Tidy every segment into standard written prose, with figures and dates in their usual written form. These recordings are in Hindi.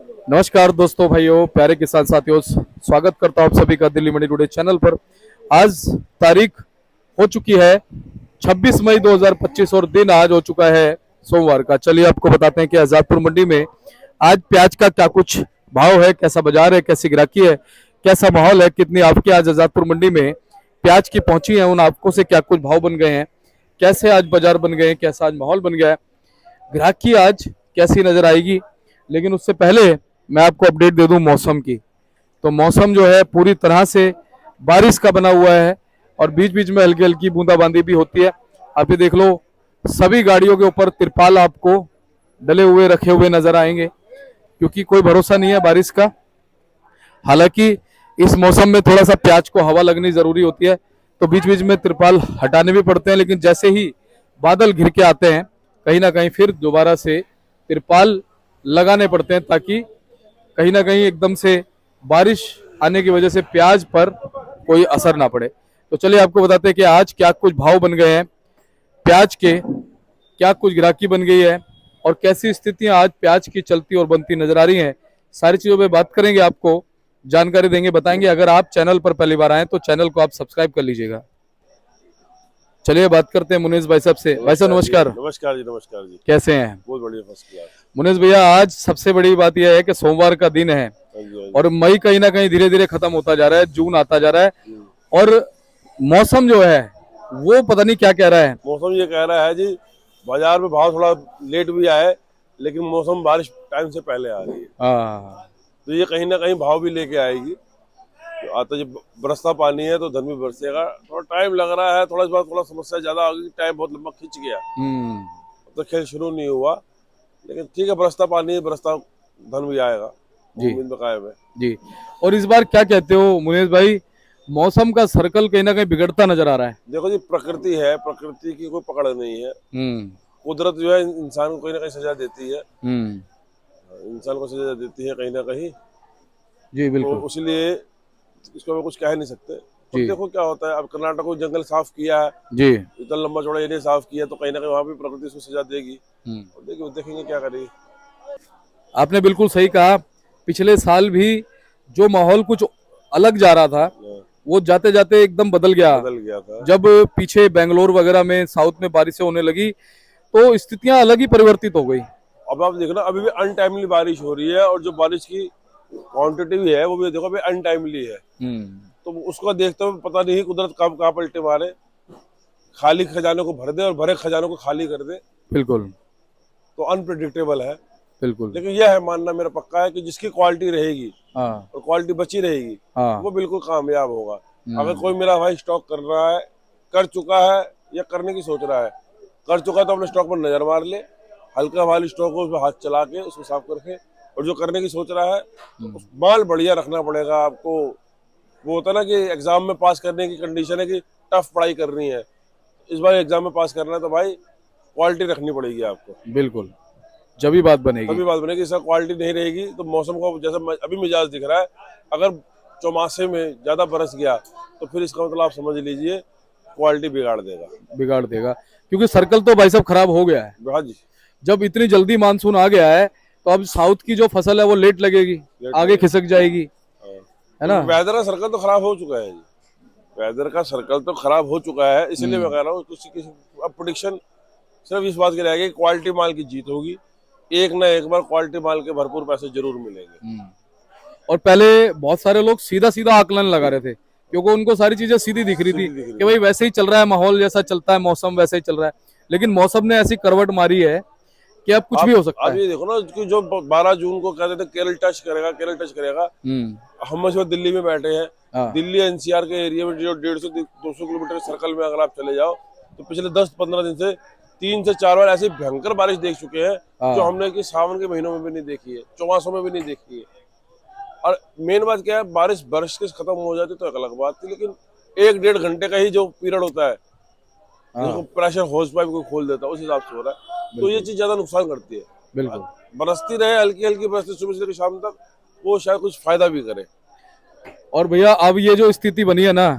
नमस्कार दोस्तों, भाइयों, प्यारे किसान साथियों, स्वागत करता हूं आप सभी का दिल्ली मंडी टुडे चैनल पर। आज तारीख हो चुकी है 26 मई 2025 और दिन आज हो चुका है सोमवार का। चलिए आपको बताते हैं कि आजादपुर मंडी में आज प्याज का क्या कुछ भाव है, कैसा बाजार है, कैसी ग्राहकी है, कैसा माहौल है, कितनी आपके आज आजादपुर मंडी में प्याज की पहुंची है, उन आपको से क्या कुछ भाव बन गए हैं, कैसे आज बाजार बन गए हैं, कैसा आज माहौल बन गया है, ग्राहकी आज कैसी नजर आएगी। लेकिन उससे पहले मैं आपको अपडेट दे दूं मौसम की। तो मौसम जो है पूरी तरह से बारिश का बना हुआ है और बीच बीच में हल्की हल्की बूंदाबांदी भी होती है। आप ये देख लो, सभी गाड़ियों के ऊपर तिरपाल आपको डले हुए रखे हुए नजर आएंगे, क्योंकि कोई भरोसा नहीं है बारिश का। हालांकि इस मौसम में थोड़ा सा प्याज को हवा लगनी जरूरी होती है, तो बीच बीच में तिरपाल हटाने भी पड़ते हैं। लेकिन जैसे ही बादल घिर के आते हैं, कहीं ना कहीं फिर दोबारा से तिरपाल लगाने पड़ते हैं, ताकि कहीं ना कहीं एकदम से बारिश आने की वजह से प्याज पर कोई असर ना पड़े। तो चलिए आपको बताते हैं कि आज क्या कुछ भाव बन गए हैं प्याज के, क्या कुछ ग्राहकी बन गई है और कैसी स्थितियां आज प्याज की चलती और बनती नजर आ रही हैं। सारी चीजों पे बात करेंगे, आपको जानकारी देंगे, बताएंगे। अगर आप चैनल पर पहली बार आए तो चैनल को आप सब्सक्राइब कर लीजिएगा। चलिए बात करते हैं मुनीष भाई साहब से। भाई साहब नमस्कार। नमस्कार जी। नमस्कार जी। कैसे हैं? बहुत बढ़िया, फर्स्ट क्लास। मुनीष भैया, आज सबसे बड़ी बात यह है कि सोमवार का दिन है हाँ जी, हाँ जी। और मई कहीं ना कहीं धीरे धीरे खत्म होता जा रहा है, जून आता जा रहा है हम्म। और मौसम जो है वो पता नहीं क्या कह रहा है। मौसम ये कह रहा है जी, बाजार में भाव थोड़ा लेट भी आए, लेकिन मौसम बारिश टाइम से पहले आ रही है, हाँ, तो ये कहीं ना कहीं भाव भी लेके आएगी। तो आता जब बरसता पानी है तो धन भी बरसेगा। थोड़ा टाइम लग रहा है, थोड़ा इस बार थोड़ा समस्या ज्यादा होगी, टाइम बहुत लंबा खिंच गया, अब तो खेल शुरू नहीं हुआ। लेकिन ठीक है, बरसता पानी है, बरसता धन भी आएगा, जी उम्मीद में कायम है जी। और इस बार क्या कहते हो मुनीष भाई, मौसम का सर्कल कहीं ना कहीं बिगड़ता नजर आ रहा है। देखो जी, प्रकृति है, प्रकृति की कोई पकड़ नहीं है। कुदरत जो है इंसान को कहीं ना कहीं सजा देती है, इंसान को सजा देती है कहीं ना कहीं। जी तो बिल्कुल इसलिए इसको हम कुछ कह नहीं सकते। तो जी देखो क्या होता है। अब कर्नाटक को जंगल साफ किया है, जी। इतना लंबा चौड़ा एरिया साफ किया, तो कहीं ना कहीं वहां भी प्रकृति उसको सजा देगी। और देखिए, देखेंगे क्या करेगी। आपने बिल्कुल सही कहा। पिछले साल भी जो माहौल कुछ अलग जा रहा था, वो जाते जाते एकदम बदल गया। बदल गया था। जब पीछे बेंगलोर वगैरह में साउथ में बारिशें होने लगी तो स्थितियां अलग ही परिवर्तित हो गई। अब आप देखो ना, अभी भी अनटाइमली बारिश हो रही है, और जो बारिश की क्वांटिटी भी है वो भी देखो अभी अनटाइमली है। तो उसको देखते हुए पता नहीं कुदरत कब कहाँ पलटे मारे, खाली खजाने को भर दे और भरे खजानों को खाली कर दे। बिल्कुल तो अनप्रिडिक्टेबल है। बिल्कुल। लेकिन यह है, मानना मेरा पक्का है कि जिसकी क्वालिटी रहेगी हाँ और क्वालिटी बची रहेगी, हाँ। वो बिल्कुल कामयाब होगा। अगर कोई मेरा भाई स्टॉक कर रहा है, कर चुका है या करने की सोच रहा है, कर चुका है तो अपने स्टॉक पर नजर मार ले, हल्का वाली स्टॉक को उसमें हाथ चला के उसको साफ करके। और जो करने की सोच रहा है, उस माल बढ़िया रखना पड़ेगा आपको। वो होता है ना कि एग्जाम में पास करने की कंडीशन है कि टफ पढ़ाई करनी है, इस बार एग्जाम में पास करना है, तो भाई क्वालिटी रखनी पड़ेगी आपको। बिल्कुल, जब भी बात बनेगी। तभी बात बनेगी। सर क्वालिटी नहीं रहेगी तो मौसम को जैसा अभी मिजाज दिख रहा है, अगर चौमासे में ज्यादा बरस गया तो फिर इसका मतलब आप समझ लीजिए क्वालिटी बिगाड़ देगा, क्योंकि सर्कल तो भाई साहब खराब हो गया है। हाँ जी। जब इतनी जल्दी मानसून आ गया है तो अब साउथ की जो फसल है वो लेट लगेगी, आगे खिसक जाएगी, है ना। वेदर का सर्कल तो खराब हो चुका है जी, वेदर का सर्कल तो खराब हो चुका है। इसीलिए मैं कह रहा हूँ अब प्रेडिक्शन सिर्फ इस बात की रहेगी, क्वालिटी माल की जीत होगी। एक ना एक बार क्वालिटी माल के भरपूर पैसे जरूर मिलेंगे। और पहले बहुत सारे लोग सीधा सीधा आकलन लगा रहे थे, क्योंकि उनको सारी चीजें सीधी दिख रही थी कि भाई वैसे ही चल रहा है, माहौल जैसा चलता है, मौसम वैसे ही चल रहा है। लेकिन मौसम ने ऐसी करवट मारी है कि अब कुछ भी हो सकता है। है। ये देखो ना कि जो 12 जून को कहते थे केरल टच करेगा, केरल टच करेगा। हम इस वक्त दिल्ली में बैठे हैं। दिल्ली एनसीआर के एरिया में जो 150-200 किलोमीटर सर्कल में अगर आप चले जाओ, तो पिछले 10-15 दिन से 3 से 4 बार ऐसी भयंकर बारिश देख चुके हैं, जो हमने कि सावन के महीनों में भी नहीं देखी है, चौमासों में भी नहीं देखी है। और मेन बात क्या है, बारिश बरस के खत्म हो जाती तो एक अलग बात थी, लेकिन 1-1.5 घंटे का ही जो पीरियड होता है, जिसको प्रेशर होज पाइप को खोल देता है, उस हिसाब से हो रहा है। तो ये चीज ज्यादा नुकसान करती है। बिल्कुल। बरसती रहे हल्की हल्की बरसती सुबह से लेकर शाम तक, वो शायद कुछ फायदा भी करे। और भैया अब ये जो स्थिति बनी है ना,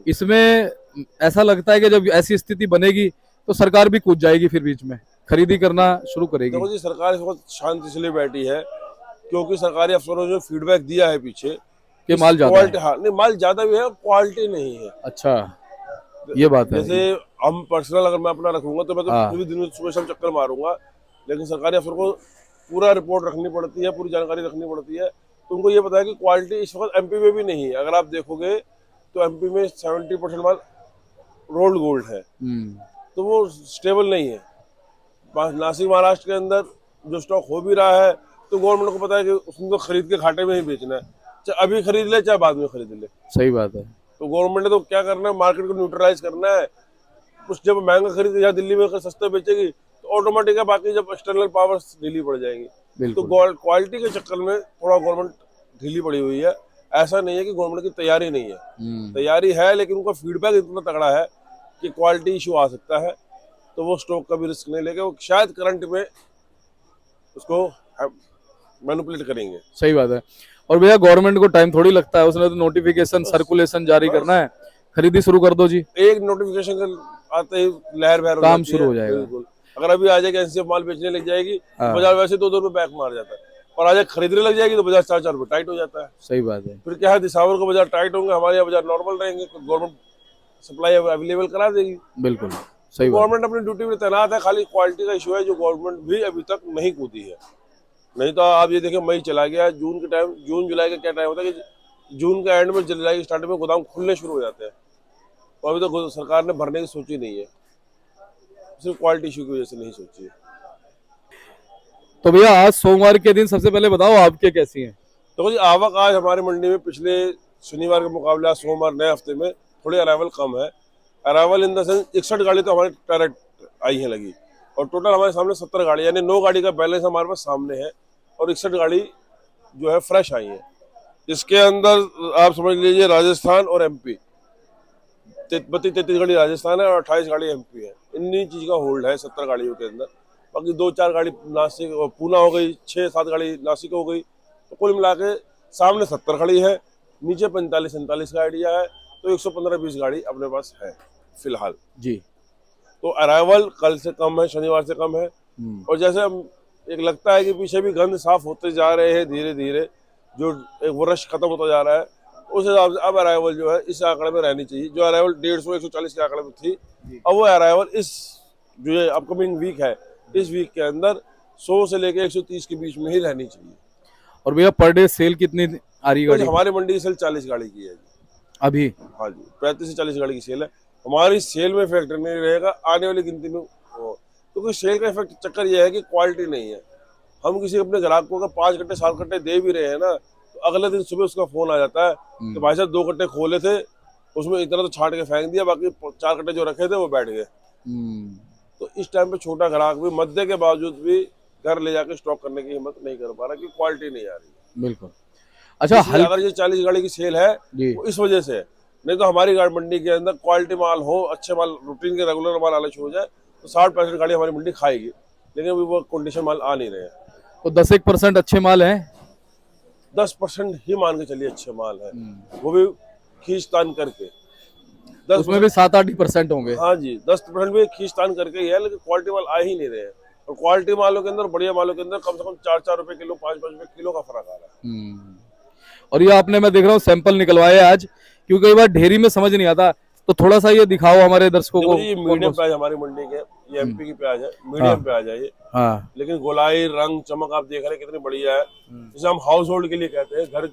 इसमें ऐसा लगता है कि जब ऐसी स्थिति बनेगी तो सरकार भी कूद जाएगी, फिर बीच में खरीदी करना शुरू करेगी। देखो जी, सरकार इस वक्त शांति इसलिए बैठी है क्योंकि सरकारी अफसरों ने जो फीडबैक दिया है पीछे कि माल ज्यादा क्वालिटी, है। हाँ नहीं माल ज्यादा भी है, क्वालिटी नहीं है। अच्छा, ये बात है। जैसे हम पर्सनल अगर मैं अपना रखूंगा तो मैं तो हाँ। पूरी दिन में सुबह शाम चक्कर मारूंगा, लेकिन सरकारी अफसर को पूरा रिपोर्ट रखनी पड़ती है, पूरी जानकारी रखनी पड़ती है। तो उनको ये पता है कि क्वालिटी इस वक्त एमपी में भी नहीं है। अगर आप देखोगे तो एमपी में 70% माल रोल्ड गोल्ड है, तो वो स्टेबल नहीं है। नासिक महाराष्ट्र के अंदर जो स्टॉक हो भी रहा है तो गवर्नमेंट को पता है कि उसने तो खरीद के घाटे में ही बेचना है, चाहे अभी खरीद ले चाहे बाद में खरीद ले। सही बात है। तो गवर्नमेंट ने तो क्या करना है, मार्केट को न्यूट्रलाइज करना है। कुछ जब महंगा खरीद यहाँ दिल्ली में सस्ता बेचेगी तो ऑटोमेटिक है, बाकी जब एक्सटर्नल पावर्स ढीली पड़ जाएंगी। तो बिल्कुल। क्वालिटी के चक्कर में थोड़ा गवर्नमेंट ढीली पड़ी हुई है। ऐसा नहीं है कि गवर्नमेंट की तैयारी नहीं है, तैयारी है, लेकिन उनका फीडबैक इतना तगड़ा है कि क्वालिटी इशू आ सकता है, तो वो स्टॉक का भी रिस्क नहीं लेके वो शायद करंट में उसको मैनिपुलेट करेंगे। सही बात है। और भैया गवर्नमेंट को टाइम थोड़ी लगता है, उसने तो नोटिफिकेशन सर्कुलेशन जारी करना है, खरीदी शुरू कर दो जी, एक नोटिफिकेशन आते ही लहर बहर हो काम जाती शुरू है। हो जाएगा। बिल्कुल, अगर अभी आ जाएगी एनसीएफ माल बेचने लग जाएगी, हाँ। बाजार वैसे 2-2 रुपए बैक मार जाता है, और आज खरीदने लग जाएगी तो बाजार 4-4 रुपए टाइट हो जाता है। सही बात है। फिर क्या है, दिसंबर को बाजार टाइट होंगे, हमारे यहाँ बाजार नॉर्मल रहेंगे, तो गवर्नमेंट सप्लाई अवेलेबल करा देगी। बिल्कुल सही बात। गवर्नमेंट अपनी ड्यूटी में तैनात है, खाली क्वालिटी का इशू है जो गवर्नमेंट भी अभी तक नहीं कूदी है। नहीं तो आप ये देखिए मई चला गया, जून के टाइम, जून जुलाई का क्या टाइम होता है कि जून के एंड में जुलाई के स्टार्ट में गोदाम खुलने शुरू हो जाते हैं, तो अभी तो सरकार ने भरने की सोची नहीं है, सिर्फ क्वालिटी इशू की वजह से नहीं सोची है। तो भैया आज सोमवार के दिन सबसे पहले बताओ आपके कैसी हैं? तो जी आवक आज हमारी मंडी में पिछले शनिवार के मुकाबले आज सोमवार नए हफ्ते में थोड़ी अराइवल कम है। अराइवल इन द सेंस 61 गाड़ी तो हमारी डायरेक्ट आई है लगी, और टोटल हमारे सामने 70 गाड़ी, यानी 9 गाड़ी का बैलेंस हमारे पास सामने है, और 61 गाड़ी जो है फ्रेश आई है। इसके अंदर आप समझ लीजिए राजस्थान और एमपी 32-33 गाड़ी राजस्थान है और 28 गाड़ी एमपी है। इन्हीं चीज का होल्ड है 70 गाड़ियों के अंदर। बाकी 2-4 गाड़ी नासिक और पूना हो गई, 6-7 गाड़ी नासिक हो गई, तो कुल मिला के सामने 70 खड़ी है, नीचे 45-47 का आइडिया है, तो 115-20 गाड़ी अपने पास है फिलहाल जी। तो अराइवल कल से कम है, शनिवार से कम है। और जैसे हम एक लगता है कि पीछे भी गंद साफ होते जा रहे हैं धीरे धीरे, जो एक वो रश खत्म होता जा रहा है, उस हिसाब से अब अराइवल जो है इस आंकड़े में रहनी चाहिए। जो अराइवल 150-140 के आंकड़े में थी, अब वो अराइवल इस जो ये अपकमिंग वीक है, इस वीक के अंदर 100 से लेके 130 के बीच में ही रहनी चाहिए। और भैया पर डे सेल कितनी आ रही है गाड़ी? हमारी मंडी की सेल 40 गाड़ी की है जी अभी। हाँ जी, 35 से 40 गाड़ी की सेल है। हमारी सेल में फैक्टर नहीं रहेगा आने वाली गिनती में, क्योंकि सेल का इफेक्ट चक्कर यह है कि क्वालिटी नहीं है। हम किसी अपने ग्राहक को अगर 5 कट्टे 7 कट्टे दे भी रहे हैं ना, तो अगले दिन सुबह उसका फोन आ जाता है कि भाई साहब 2 कट्टे खोले थे, उसमें इतना तो छाट के फेंक दिया, बाकी 4 कट्टे जो रखे थे वो बैठ गए। तो इस टाइम पे छोटा ग्राहक भी मद्दे के बावजूद भी घर ले जाके स्टॉक करने की हिम्मत नहीं कर पा रहा कि क्वालिटी नहीं आ रही। बिल्कुल। अच्छा, अगर ये 40 गाड़ी की सेल है वो इस वजह से है, नहीं तो हमारी गाड़ी मंडी के अंदर क्वालिटी माल हो, अच्छे माल, रूटीन के रेगुलर माल आना शुरू हो जाए तो 60-65 गाड़ी हमारी मंडी खाएगी, लेकिन अभी वो कंडीशन माल आ नहीं रहे हैं। तो 10-1% अच्छे माल हैं, 10% ही मान के चलिए अच्छे माल है, वो भी खींचतान करके। उसमें भी 7-8% होंगे। हाँ जी, 10% भी खींचतान करके ही है, लेकिन क्वालिटी माल आ ही नहीं रहे हैं। और क्वालिटी मालों के अंदर, बढ़िया मालों के अंदर कम से कम 4-4 रुपए किलो, 5-5 रुपए किलो का फर्क आ रहा है। और ये आपने, मैं देख रहा हूँ सैंपल निकलवाए आज, क्योंकि कई बार ढेरी में समझ नहीं आता, तो थोड़ा सा ये दिखाओ हमारे दर्शकों को। ये मीडियम प्याज हमारी मंडी के, ये एमपी की प्याज है, मीडियम प्याज है ये। हाँ। लेकिन गोलाई, रंग, चमक आप देख रहे हैं कितनी बढ़िया है। जैसे हम हाउस होल्ड के लिए कहते हैं, घर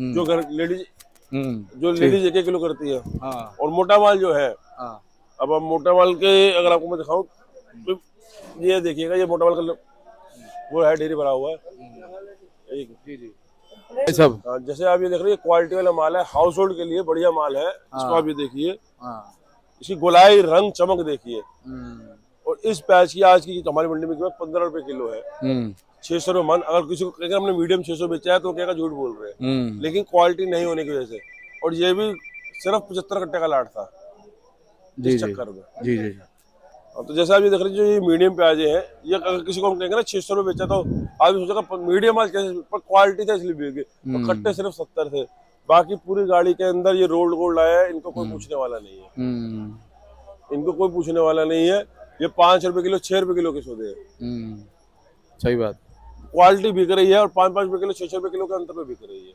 जो घर लेडीज लेडीज 1-1 किलो करती है। और मोटा माल जो है, अब हम मोटा माल के अगर आपको मैं दिखाऊं तो ये देखिएगा, ये मोटा माल का वो है, डेरी भरा हुआ है। सब जैसे आप ये देख रहे हैं, क्वालिटी वाला माल है, हाउस होल्ड के लिए बढ़िया माल है। इसको आप ये देखिए, इसकी गोलाई, रंग, चमक देखिए। और इस प्याज की आज की हमारी मंडी में कीमत 15 रुपए किलो है, 600 रुपए मन। अगर किसी को कहेगा हमने मीडियम 600 बेचा है तो कहेगा झूठ बोल रहे हैं, लेकिन क्वालिटी नहीं होने की वजह से। और ये भी सिर्फ 75 कट्टे का लाट था इस चक्कर में। जी जी। तो जैसे आप ये देख रहे हैं, जो ये मीडियम प्याजे हैं, ये अगर किसी को हम कहेंगे ना 600 रुपए बेचा, तो आदमी सोचेगा मीडियम माल कैसे, पर क्वालिटी था इसलिए बिके। और कट्टे सिर्फ 70 थे, बाकी पूरी गाड़ी के अंदर ये रोल्ड गोल्ड आया है। इनको कोई पूछने वाला नहीं है, इनको कोई पूछने वाला नहीं है। ये 5 रुपए किलो, 6 रुपए किलो के सौदे हैं। सही बात। क्वालिटी बिक रही है और 5-5 रुपए किलो 6-6 रुपए किलो के अंतर में बिक रही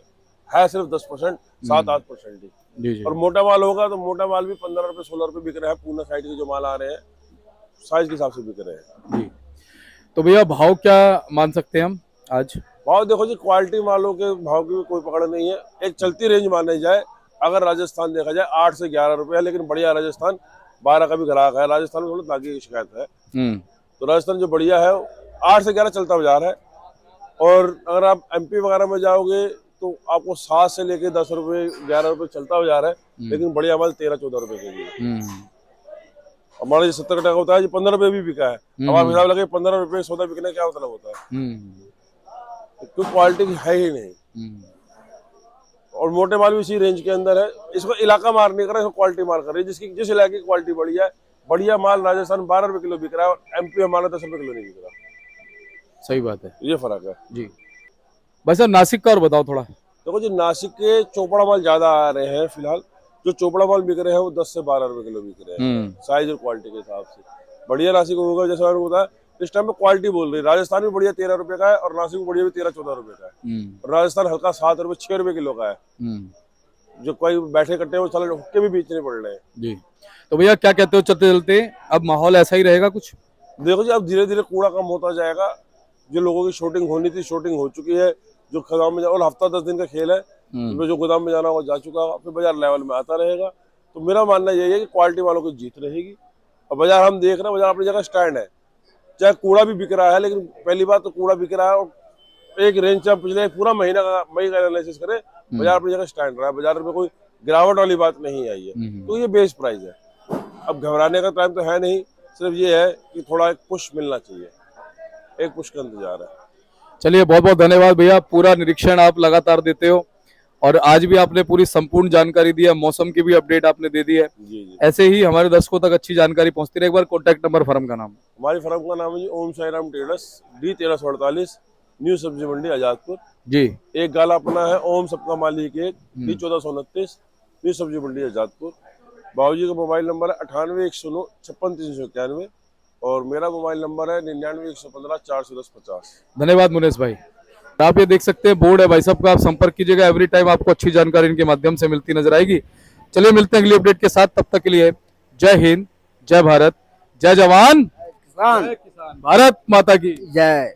है सिर्फ 10%, 7-8% ही। जी जी और मोटा माल होगा तो मोटा माल भी 15 रुपए 16 रुपए बिक रहा है। पूना साइड के जो माल आ रहे हैं साइज के हिसाब से बिक रहे हैं। जी। तो भैया भाव क्या मान सकते हैं हम आज? भाव देखो जी, क्वालिटी मालों के भाव की भी कोई पकड़ नहीं है। एक चलती रेंज माने जाए, अगर राजस्थान देखा जाए 8 से 11 रुपए है, लेकिन बढ़िया राजस्थान 12 का भी ग्राहक है। राजस्थान में थोड़ी ताकि की शिकायत है, तो राजस्थान जो बढ़िया है 8 से 11 चलता बाजार है। और अगर आप एमपी वगैरह में जाओगे तो आपको 7 से लेके 10 रुपए 11 रुपए चलता बाजार है, लेकिन बढ़िया माल 13-14 रुपए के लिए। हमारा जो 70 का टका होता है, 15 रुपए भी बिका है। अब आप हिसाब लगे 15 रुपए सौदा बिकने क्या मतलब होता है? कोई क्वालिटी है ही नहीं। और मोटे माल भी इसी रेंज के अंदर है। इसको इलाका मार नहीं कर रहा, इसको क्वालिटी मार कर रही है। जिसकी जिस इलाके की क्वालिटी बढ़िया है, बढ़िया माल राजस्थान 12 रुपए किलो बिक रहा है और एमपी हमारा 10 रुपए किलो नहीं बिक रहा। सही बात है, ये फर्क है जी। भाई साहब नासिक का और बताओ थोड़ा। देखो जी, नासिक के चोपड़ा माल ज्यादा आ रहे हैं फिलहाल। जो चोपड़ा माल बिक रहे हैं वो 10 से 12 रुपए किलो बिक रहे हैं, साइज और क्वालिटी के हिसाब से। बढ़िया नासिक होगा, जैसे मैंने बताया इस टाइम पे क्वालिटी बोल रही है। राजस्थान भी बढ़िया 13 रुपए का है और नासिक भी बढ़िया भी 13-14 रुपए का है। और राजस्थान हल्का 7 रुपए 6 रुपए किलो का है। जो कोई बैठे कट्टे वो साले हुक्के भी बेचने पड़ रहे हैं जी। तो भैया क्या कहते हो, चलते चलते अब माहौल ऐसा ही रहेगा कुछ? देखो जी, अब धीरे धीरे कूड़ा कम होता जाएगा। जो लोगों की शूटिंग होनी थी शूटिंग हो चुकी है। जो गोदाम में और हफ्ता 10 दिन का खेल है, तो जो गोदाम में जाना होगा जा चुका है, फिर बाजार लेवल में आता रहेगा। तो मेरा मानना यही है कि क्वालिटी वालों की जीत रहेगी। और बाजार हम देख रहे हैं, बाजार अपनी जगह स्टैंड है। चाहे कूड़ा भी बिक रहा है, लेकिन पहली बात तो कूड़ा बिक रहा है और एक रेंज से पिछले पूरा महीना का मई का एनालिसिस करें, बाजार अपनी जगह स्टैंड रहा है। बाजार में कोई गिरावट वाली बात नहीं आई है, तो ये बेस प्राइस है। अब घबराने का टाइम तो है नहीं, सिर्फ ये है कि थोड़ा एक पुश मिलना चाहिए, एक पुश का इंतजार है। चलिए बहुत बहुत धन्यवाद भैया, पूरा निरीक्षण आप लगातार देते हो और आज भी आपने पूरी संपूर्ण जानकारी दी है, मौसम की भी अपडेट आपने दे दी है। जी जी, ऐसे ही हमारे दर्शकों तक अच्छी जानकारी पहुंचती रहे। एक बार कॉन्टैक्ट नंबर, फर्म का नाम। हमारी फर्म का नाम है जी Om Sai Ram traders, D1348, new Sabzi Mandi Azadpur जी। एक गाला अपना है ओम सबका मालिक एक, D1429, न्यू सब्जी मंडी आजादपुर। बाबूजी का मोबाइल नंबर है 98 109 56 391 और मेरा मोबाइल नंबर है 99 115 410 50। धन्यवाद मुनेश भाई। आप ये देख सकते हैं बोर्ड है भाई साहब का, आप संपर्क कीजिएगा। एवरी टाइम आपको अच्छी जानकारी इनके माध्यम से मिलती नजर आएगी। चलिए मिलते हैं अगली अपडेट के साथ, तब तक के लिए जय हिंद, जय भारत, जय जवान, किसान भारत माता की जय।